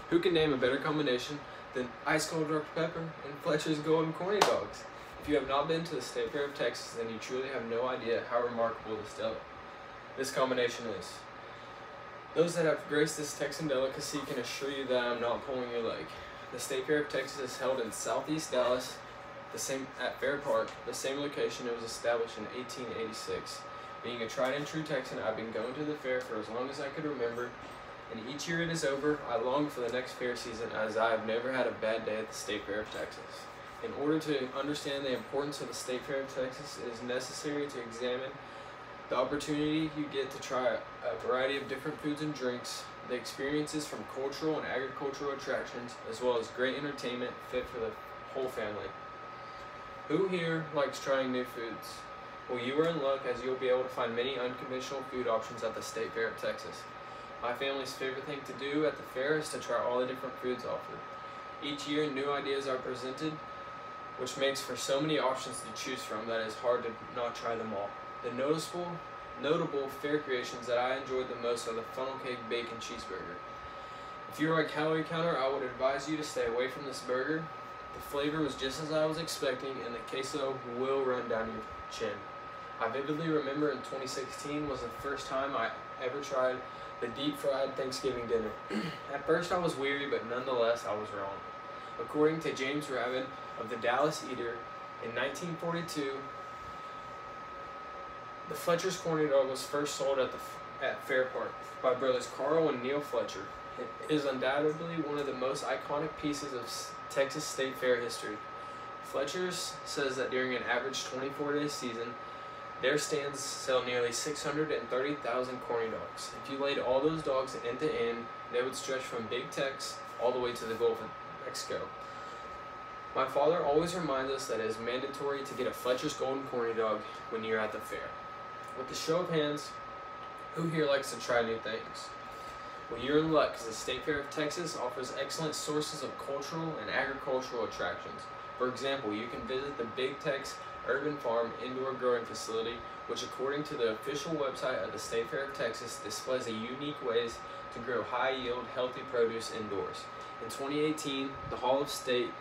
Who can name a better combination than ice cold Dr. Pepper and Fletcher's Golden Corny Dogs? If you have not been to the State Fair of Texas, then you truly have no idea how remarkable this combination is. Those that have graced this Texan delicacy can assure you that I'm not pulling your leg. The State Fair of Texas is held in Southeast Dallas, at Fair Park, the same location it was established in 1886. Being a tried and true Texan, I've been going to the fair for as long as I could remember, and each year it is over, I long for the next fair season, as I have never had a bad day at the State Fair of Texas. In order to understand the importance of the State Fair of Texas, it is necessary to examine the opportunity you get to try a variety of different foods and drinks, the experiences from cultural and agricultural attractions, as well as great entertainment fit for the whole family. Who here likes trying new foods? Well, you are in luck, as you'll be able to find many unconventional food options at the State Fair of Texas. My family's favorite thing to do at the fair is to try all the different foods offered. Each year, new ideas are presented, which makes for so many options to choose from that it's hard to not try them all. The notable fair creations that I enjoyed the most are the funnel cake bacon cheeseburger. If you're a calorie counter, I would advise you to stay away from this burger. The flavor was just as I was expecting, and the queso will run down your chin. I vividly remember in 2016 was the first time I ever tried the deep fried Thanksgiving dinner. At first I was weary, but nonetheless I was wrong. According to James Rabin of the Dallas Eater, in 1942, the Fletcher's Corny Dog was first sold at Fair Park by brothers Carl and Neil Fletcher. It is undoubtedly one of the most iconic pieces of Texas State Fair history. Fletcher's says that during an average 24-day season, their stands sell nearly 630,000 corny dogs. If you laid all those dogs end to end, they would stretch from Big Tex all the way to the Gulf of Mexico. My father always reminds us that it is mandatory to get a Fletcher's Golden Corny Dog when you're at the fair. With the show of hands, who here likes to try new things? Well, you're in luck, because the State Fair of Texas offers excellent sources of cultural and agricultural attractions. For example, you can visit the Big Tex Urban Farm indoor growing facility, which according to the official website of the State Fair of Texas displays the unique ways to grow high-yield, healthy produce indoors. In 2018, the Hall of State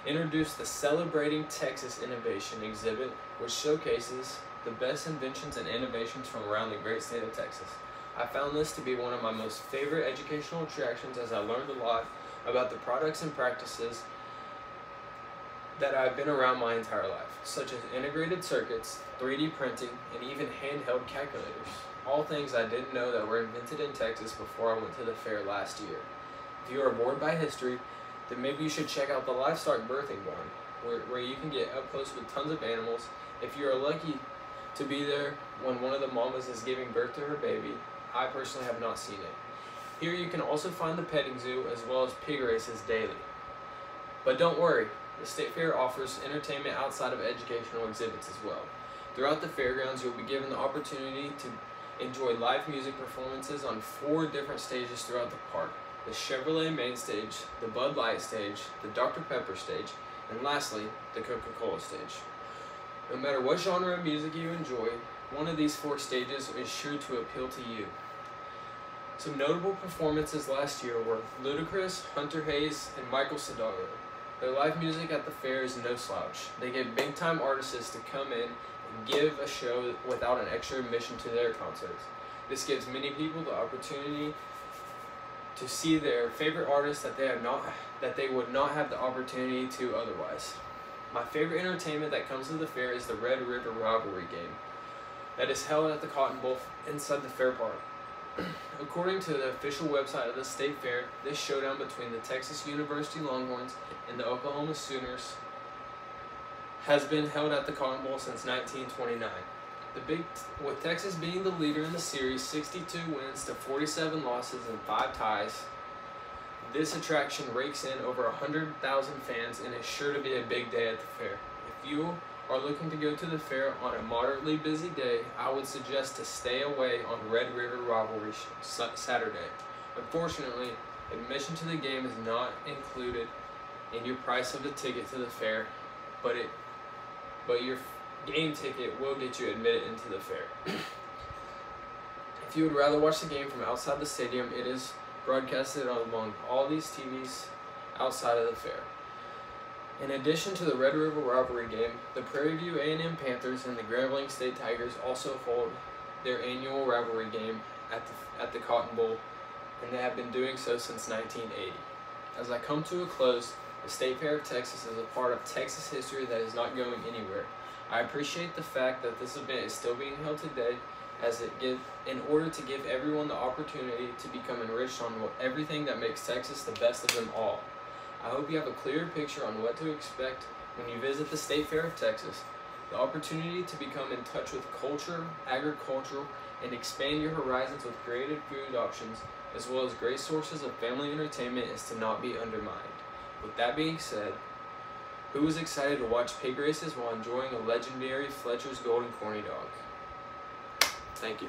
introduced the Celebrating Texas Innovation exhibit, which showcases the best inventions and innovations from around the great state of Texas. I found this to be one of my most favorite educational attractions, as I learned a lot about the products and practices that I've been around my entire life, such as integrated circuits, 3D printing, and even handheld calculators. All things I didn't know that were invented in Texas before I went to the fair last year. If you are bored by history, then maybe you should check out the Livestock Birthing Barn, where you can get up close with tons of animals. If you are lucky to be there when one of the mamas is giving birth to her baby, I personally have not seen it. Here you can also find the petting zoo as well as pig races daily. But don't worry, the State Fair offers entertainment outside of educational exhibits as well. Throughout the fairgrounds, you'll be given the opportunity to enjoy live music performances on 4 different stages throughout the park: the Chevrolet main stage, the Bud Light stage, the Dr. Pepper stage, and lastly, the Coca-Cola stage. No matter what genre of music you enjoy, one of these 4 stages is sure to appeal to you. Some notable performances last year were Ludacris, Hunter Hayes, and Michael Sodago. Their live music at the fair is no slouch. They get big-time artists to come in and give a show without an extra admission to their concerts. This gives many people the opportunity to see their favorite artists that they would not have the opportunity to otherwise. My favorite entertainment that comes to the fair is the Red River Rivalry game that is held at the Cotton Bowl inside the Fair Park. According to the official website of the State Fair, this showdown between the Texas University Longhorns and the Oklahoma Sooners has been held at the Cotton Bowl since 1929. With Texas being the leader in the series, 62 wins to 47 losses and 5 ties, this attraction rakes in over 100,000 fans and is sure to be a big day at the fair. If you are looking to go to the fair on a moderately busy day, I would suggest to stay away on Red River Rivalry Saturday. Unfortunately, admission to the game is not included in your price of the ticket to the fair, but your game ticket will get you admitted into the fair. If you would rather watch the game from outside the stadium, it is broadcasted among all these TVs outside of the fair. In addition to the Red River Rivalry game, the Prairie View A&M Panthers and the Grambling State Tigers also hold their annual rivalry game at the Cotton Bowl, and they have been doing so since 1980. As I come to a close, the State Fair of Texas is a part of Texas history that is not going anywhere. I appreciate the fact that this event is still being held today, in order to give everyone the opportunity to become enriched on everything that makes Texas the best of them all. I hope you have a clearer picture on what to expect when you visit the State Fair of Texas. The opportunity to become in touch with culture, agriculture, and expand your horizons with creative food options, as well as great sources of family entertainment, is to not be undermined. With that being said, who is excited to watch pig races while enjoying a legendary Fletcher's Golden Corny Dog? Thank you.